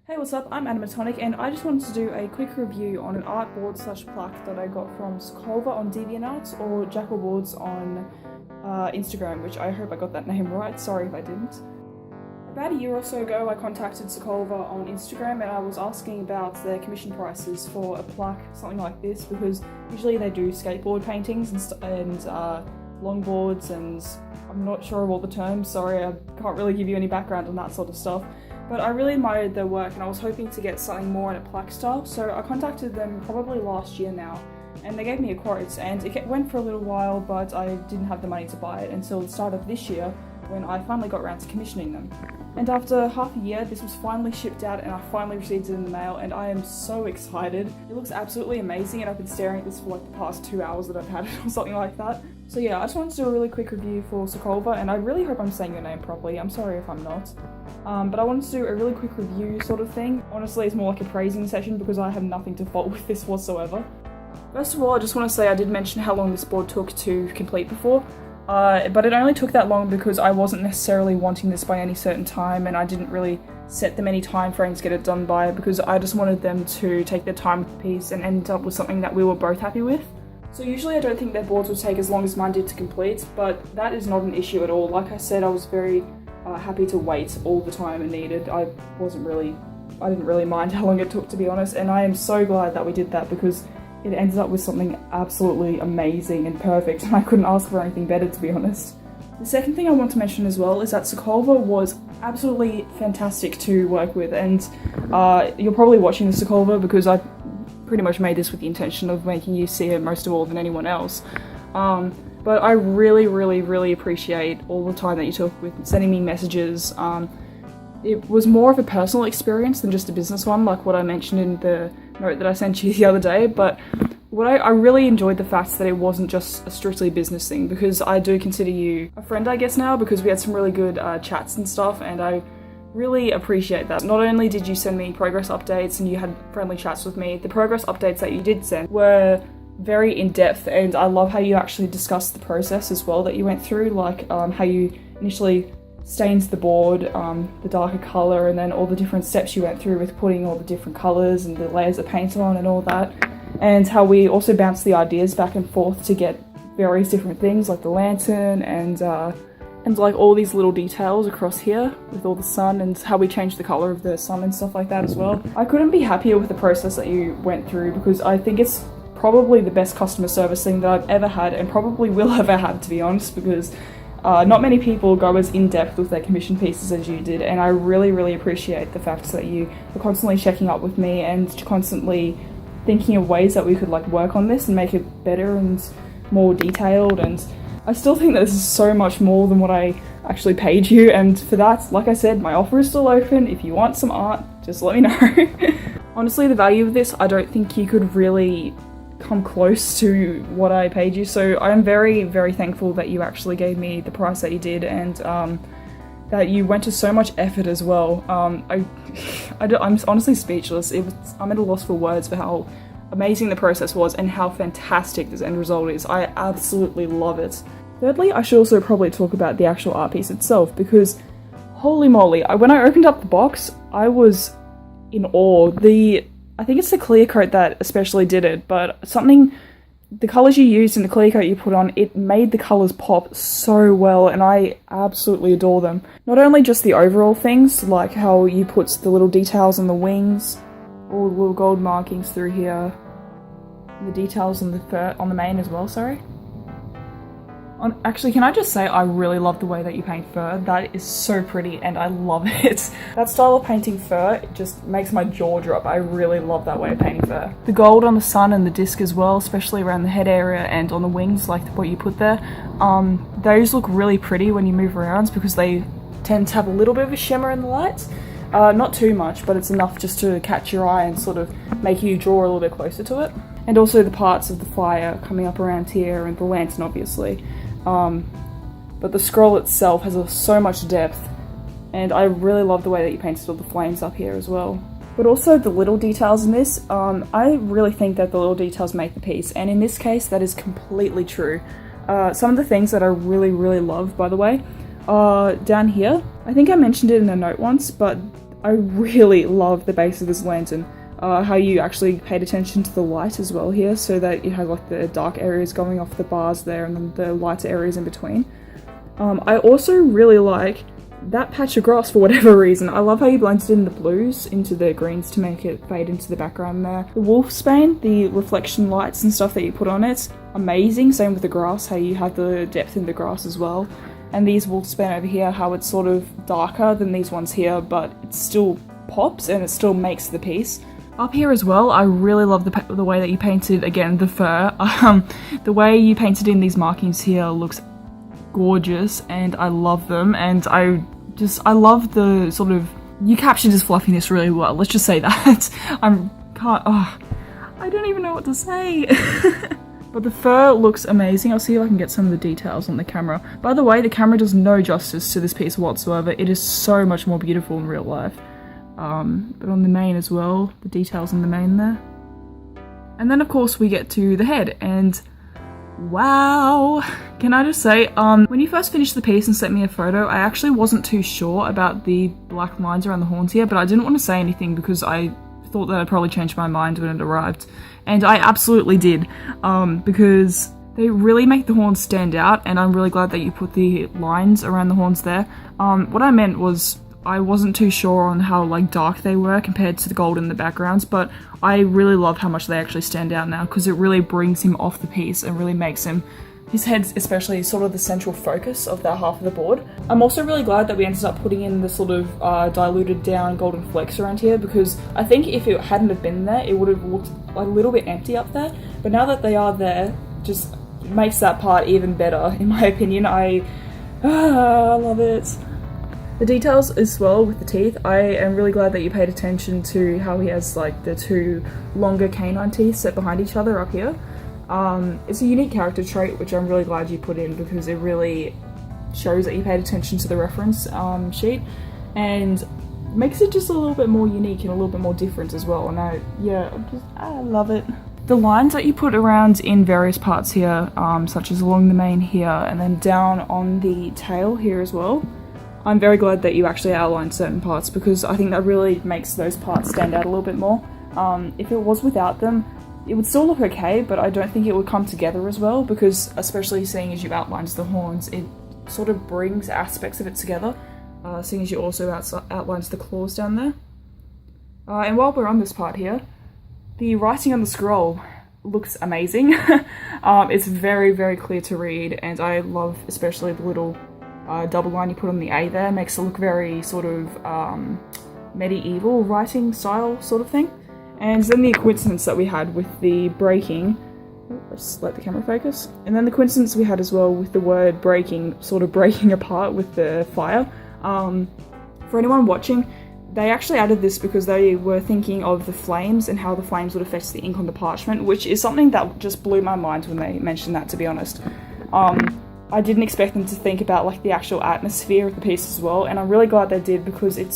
Hey, what's up? I'm Animatonic and I just wanted to do a quick review on an artboard slash plaque that I got from Sokolva on DeviantArt or Jaklboards on Instagram, which I hope I got that name right, sorry if I didn't. About a year or so ago I contacted Sokolva on Instagram and I was asking about their commission prices for a plaque, something like this, because usually they do skateboard paintings and longboards, and I'm not sure of all the terms, sorry, I can't really give you any background on that sort of stuff. But I really admired their work and I was hoping to get something more in a plaque style, so I contacted them probably last year now, and they gave me a quote, and it went for a little while, but I didn't have the money to buy it until the start of this year when I finally got around to commissioning them. And after half a year, this was finally shipped out and I finally received it in the mail, and I am so excited. It looks absolutely amazing and I've been staring at this for like the past 2 hours that I've had it or something like that. So yeah, I just wanted to do a really quick review for Sokolva, and I really hope I'm saying your name properly, I'm sorry if I'm not. But I wanted to do a really quick review sort of thing. Honestly, it's more like a praising session because I have nothing to fault with this whatsoever. First of all, I just want to say I did mention how long this board took to complete before. But it only took that long because I wasn't necessarily wanting this by any certain time, and I didn't really set them any time frames to get it done by, because I just wanted them to take their time with the piece and end up with something that we were both happy with. So usually I don't think their boards would take as long as mine did to complete, but that is not an issue at all. Like I said, I was very happy to wait all the time it needed. I didn't really mind how long it took, to be honest, and I am so glad that we did that because it ended up with something absolutely amazing and perfect, and I couldn't ask for anything better, to be honest. The second thing I want to mention as well is that Sokolva was absolutely fantastic to work with, and you're probably watching the Sokolva because I pretty much made this with the intention of making you see it most of all than anyone else. But I really appreciate all the time that you took with sending me messages. It was more of a personal experience than just a business one, like what I mentioned in the note that I sent you the other day, but I really enjoyed the fact that it wasn't just a strictly business thing, because I do consider you a friend, I guess, now, because we had some really good chats and stuff, and I really appreciate that. Not only did you send me progress updates and you had friendly chats with me, the progress updates that you did send were very in-depth, and I love how you actually discussed the process as well that you went through, like how you initially stained the board, the darker colour, and then all the different steps you went through with putting all the different colours and the layers of paint on and all that, and how we also bounced the ideas back and forth to get various different things like the lantern and like all these little details across here with all the sun, and how we changed the colour of the sun and stuff like that as well. I couldn't be happier with the process that you went through, because I think it's probably the best customer service thing that I've ever had, and probably will ever have, to be honest, because not many people go as in-depth with their commission pieces as you did, and I really appreciate the fact that you were constantly checking up with me and constantly thinking of ways that we could like work on this and make it better and more detailed. And I still think that this is so much more than what I actually paid you, and for that, like I said, my offer is still open. If you want some art, just let me know. Honestly, the value of this, I don't think you could really come close to what I paid you, so I'm very thankful that you actually gave me the price that you did, and that you went to so much effort as well. I'm honestly speechless. I'm at a loss for words for how amazing the process was and how fantastic this end result is. I absolutely love it. Thirdly, I should also probably talk about the actual art piece itself, because holy moly, when I opened up the box, I was in awe. I think it's the clear coat that especially did it, but the colours you used and the clear coat you put on, it made the colours pop so well, and I absolutely adore them. Not only just the overall things, like how you put the little details on the wings, all the little gold markings through here, the details on the fur, on the mane as well, sorry. Actually, can I just say I really love the way that you paint fur. That is so pretty and I love it. That style of painting fur, it just makes my jaw drop. I really love that way of painting fur. The gold on the sun and the disc as well, especially around the head area and on the wings, like what you put there, those look really pretty when you move around because they tend to have a little bit of a shimmer in the lights. Not too much, but it's enough just to catch your eye and sort of make you draw a little bit closer to it. And also the parts of the fire coming up around here, and the lantern obviously. But the scroll itself has so much depth, and I really love the way that you painted all the flames up here as well. But also the little details in this, I really think that the little details make the piece, and in this case that is completely true. Some of the things that I really love, by the way, are down here. I think I mentioned it in a note once, but I really love the base of this lantern. How you actually paid attention to the light as well here, so that you have like the dark areas going off the bars there and then the lighter areas in between. I also really like that patch of grass for whatever reason. I love how you blended in the blues into the greens to make it fade into the background there. The wolfsbane, the reflection lights and stuff that you put on it, amazing. Same with the grass, how you have the depth in the grass as well. And these wolfsbane over here, how it's sort of darker than these ones here, but it still pops and it still makes the piece. Up here as well, I really love the way that you painted, again, the fur. The way you painted in these markings here looks gorgeous and I love them, and I love the sort of, you captured his fluffiness really well, let's just say that. I don't even know what to say. But the fur looks amazing. I'll see if I can get some of the details on the camera. By the way, the camera does no justice to this piece whatsoever. It is so much more beautiful in real life. But on the mane as well, the details on the mane there. And then of course we get to the head, and wow! Can I just say, when you first finished the piece and sent me a photo, I actually wasn't too sure about the black lines around the horns here, but I didn't want to say anything because I thought that I'd probably change my mind when it arrived. And I absolutely did, because they really make the horns stand out, and I'm really glad that you put the lines around the horns there. What I meant was, I wasn't too sure on how like dark they were compared to the gold in the backgrounds, but I really love how much they actually stand out now, because it really brings him off the piece and really makes him, his head's especially sort of the central focus of that half of the board. I'm also really glad that we ended up putting in the sort of diluted down golden flecks around here, because I think if it hadn't have been there, it would have looked a little bit empty up there, but now that they are there, just makes that part even better, in my opinion. I love it. The details as well with the teeth, I am really glad that you paid attention to how he has like the two longer canine teeth set behind each other up here. It's a unique character trait which I'm really glad you put in, because it really shows that you paid attention to the reference sheet and makes it just a little bit more unique and a little bit more different as well, and I love it. The lines that you put around in various parts here, such as along the mane here and then down on the tail here as well, I'm very glad that you actually outlined certain parts, because I think that really makes those parts stand out a little bit more. If it was without them, it would still look okay, but I don't think it would come together as well, because especially seeing as you outlined the horns, it sort of brings aspects of it together, seeing as you also outlines the claws down there. And while we're on this part here, the writing on the scroll looks amazing. It's very, very clear to read, and I love especially the little double line you put on the A there. Makes it look very sort of medieval writing style sort of thing. And then the coincidence that we had with the breaking, let's let the camera focus, and then the coincidence we had as well with the word breaking, sort of breaking apart with the fire. For anyone watching, they actually added this because they were thinking of the flames and how the flames would affect the ink on the parchment, which is something that just blew my mind when they mentioned that, to be honest. I didn't expect them to think about like the actual atmosphere of the piece as well, and I'm really glad they did, because it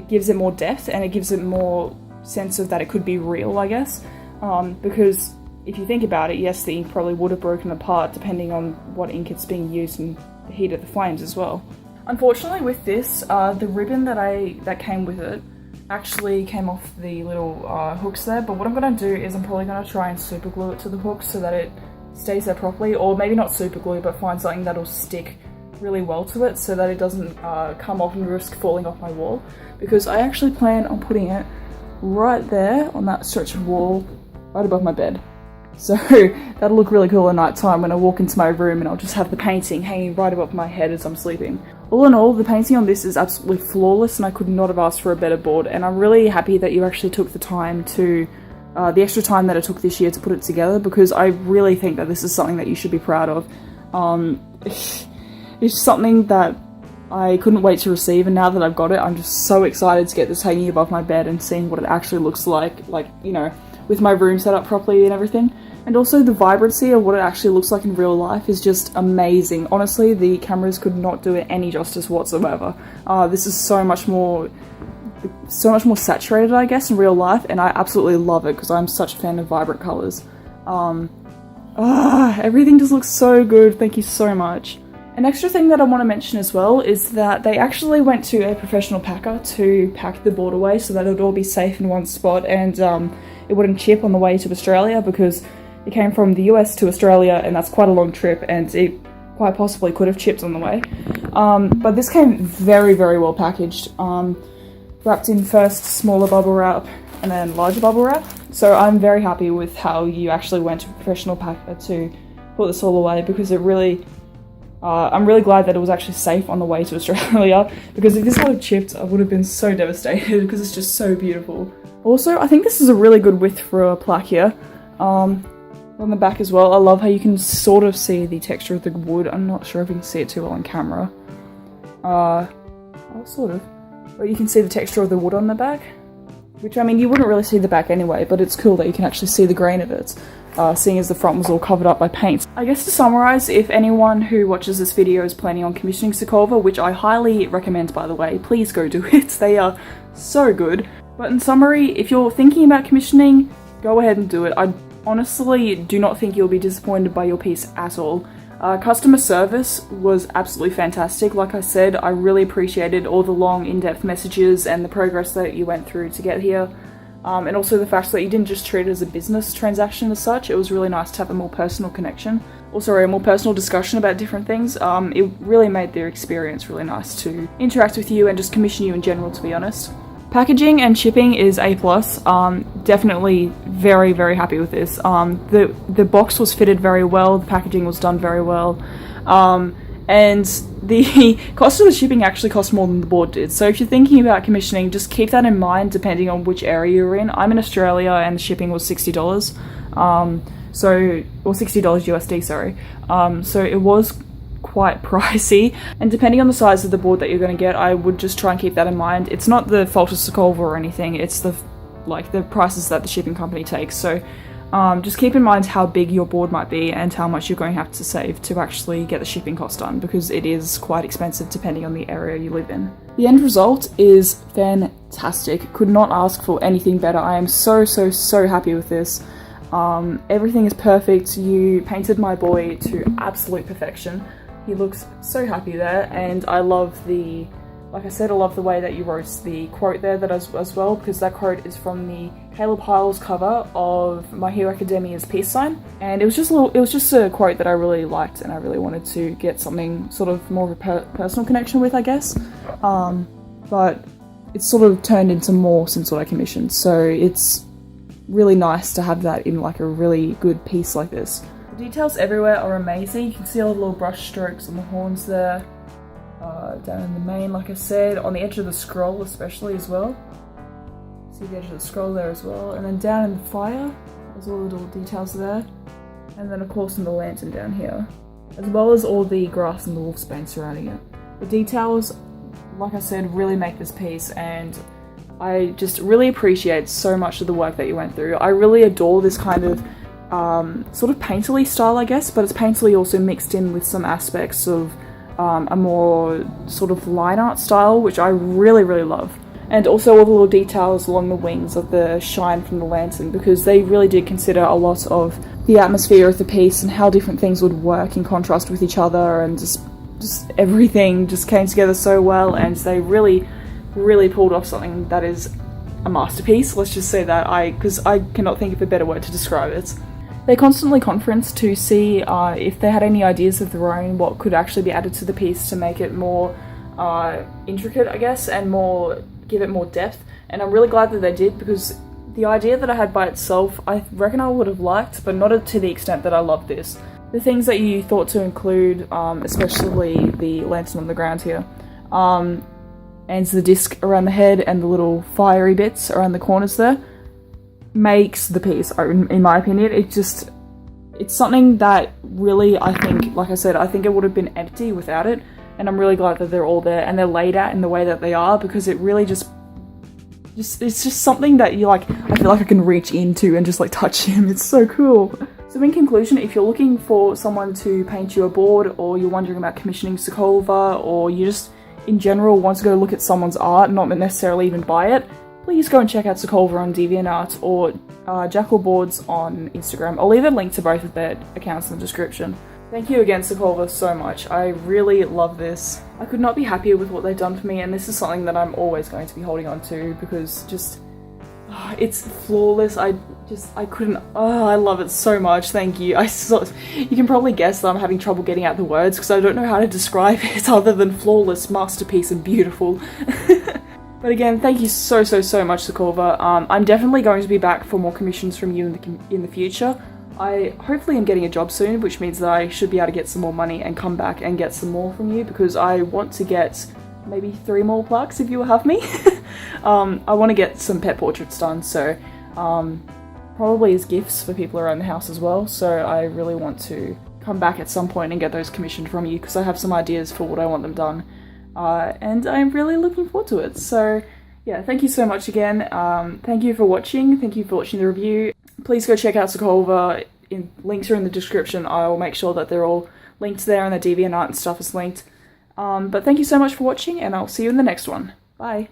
gives it more depth and it gives it more sense of that it could be real, I guess. Because if you think about it, yes, the ink probably would have broken apart depending on what ink it's being used and the heat of the flames as well. Unfortunately with this, the ribbon that came with it actually came off the little hooks there, but what I'm going to do is I'm probably going to try and super glue it to the hooks so that it stays there properly, or maybe not super glue, but find something that'll stick really well to it so that it doesn't come off and risk falling off my wall, because I actually plan on putting it right there on that stretch of wall right above my bed. So that'll look really cool at night time when I walk into my room and I'll just have the painting hanging right above my head as I'm sleeping. All in all, the painting on this is absolutely flawless, and I could not have asked for a better board, and I'm really happy that you actually took the time to the extra time that it took this year to put it together, because I really think that this is something that you should be proud of. It's something that I couldn't wait to receive, and now that I've got it, I'm just so excited to get this hanging above my bed and seeing what it actually looks like, you know, with my room set up properly and everything. And also the vibrancy of what it actually looks like in real life is just amazing. Honestly, the cameras could not do it any justice whatsoever. This is so much more saturated, I guess, in real life, and I absolutely love it because I'm such a fan of vibrant colours. Everything just looks so good. Thank you so much. An extra thing that I want to mention as well is that they actually went to a professional packer to pack the board away so that it would all be safe in one spot, and it wouldn't chip on the way to Australia, because it came from the US to Australia and that's quite a long trip and it quite possibly could have chipped on the way. But this came very, very well packaged, wrapped in first smaller bubble wrap and then larger bubble wrap. So I'm very happy with how you actually went to a professional packer to put this all away, because it really, I'm really glad that it was actually safe on the way to Australia, because if this would have chipped, I would have been so devastated because it's just so beautiful. Also, I think this is a really good width for a plaque here. On the back as well, I love how you can sort of see the texture of the wood. I'm not sure if you can see it too well on camera. Sort of. But you can see the texture of the wood on the back. Which, I mean, you wouldn't really see the back anyway, but it's cool that you can actually see the grain of it, seeing as the front was all covered up by paint. I guess to summarise, if anyone who watches this video is planning on commissioning Sokolva, which I highly recommend by the way, please go do it, they are so good. But in summary, if you're thinking about commissioning, go ahead and do it. I honestly do not think you'll be disappointed by your piece at all. Customer service was absolutely fantastic. Like I said, I really appreciated all the long in-depth messages and the progress that you went through to get here. And also the fact that you didn't just treat it as a business transaction as such. It was really nice to have a more personal connection. Also a more personal discussion about different things. It really made their experience really nice to interact with you and just commission you in general, to be honest. Packaging and shipping is A+. Definitely very, very happy with this. The box was fitted very well, the packaging was done very well, and the cost of the shipping actually cost more than the board did. So if you're thinking about commissioning, just keep that in mind depending on which area you're in. I'm in Australia and the shipping was $60, or $60 USD, sorry. So it was quite pricey, and depending on the size of the board that you're going to get, I would just try and keep that in mind. It's not the fault of Sokolva or anything, it's the prices that the shipping company takes. So just keep in mind how big your board might be and how much you're going to have to save to actually get the shipping cost done, because it is quite expensive depending on the area you live in. The end result is fantastic. Could not ask for anything better. I am so happy with this. Everything is perfect. You painted my boy to absolute perfection. He looks so happy there, and I love the, like I said, I love the way that you wrote the quote there that as well, because that quote is from the Caleb Hyles cover of My Hero Academia's peace sign, and it was just a quote that I really liked, and I really wanted to get something sort of more of a personal connection with, I guess. But it's sort of turned into more since what I commissioned, so it's really nice to have that in like a really good piece like this. The details everywhere are amazing. You can see all the little brush strokes on the horns there, down in the mane, like I said, on the edge of the scroll especially as well. See the edge of the scroll there as well, and then down in the fire, there's all the little details there, and then of course in the lantern down here, as well as all the grass and the wolfsbane surrounding it. The details, like I said, really make this piece, and I just really appreciate so much of the work that you went through. I really adore this kind of sort of painterly style, I guess, but it's painterly also mixed in with some aspects of a more sort of line art style, which I really love. And also all the little details along the wings of the shine from the lantern, because they really did consider a lot of the atmosphere of the piece and how different things would work in contrast with each other, and just everything just came together so well, and they really pulled off something that is a masterpiece. Let's just say that, because I cannot think of a better word to describe it. They constantly conferenced to see if they had any ideas of their own, what could actually be added to the piece to make it more intricate, I guess, and give it more depth. And I'm really glad that they did, because the idea that I had by itself, I reckon I would have liked, but not to the extent that I love this. The things that you thought to include, especially the lantern on the ground here, and the disc around the head and the little fiery bits around the corners there, makes the piece, in my opinion. It's something that really, I think, like I said, I think it would have been empty without it, and I'm really glad that they're all there and they're laid out in the way that they are, because it really it's just something that you like, I feel like I can reach into and just like touch him. It's so cool. So in conclusion, if you're looking for someone to paint you a board, or you're wondering about commissioning Sokolva, or you just in general want to go look at someone's art, not necessarily even buy it, please go and check out Sokolva on DeviantArt or Jaklboards on Instagram. I'll leave a link to both of their accounts in the description. Thank you again, Sokolva, so much. I really love this. I could not be happier with what they've done for me, and this is something that I'm always going to be holding on to because just, it's flawless. I couldn't, I love it so much. Thank you. You can probably guess that I'm having trouble getting out the words because I don't know how to describe it other than flawless, masterpiece, and beautiful. But again, thank you so much, Sokolva. I'm definitely going to be back for more commissions from you in the future. I hopefully am getting a job soon, which means that I should be able to get some more money and come back and get some more from you because I want to get maybe 3 more plaques if you will have me. I want to get some pet portraits done, so probably as gifts for people around the house as well, so I really want to come back at some point and get those commissioned from you because I have some ideas for what I want them done, and I'm really looking forward to it. So yeah, thank you so much again. Thank you for watching the review. Please go check out Sokolva. Links are in the description. I'll make sure that they're all linked there and the DeviantArt and stuff is linked. But thank you so much for watching, and I'll see you in the next one. Bye!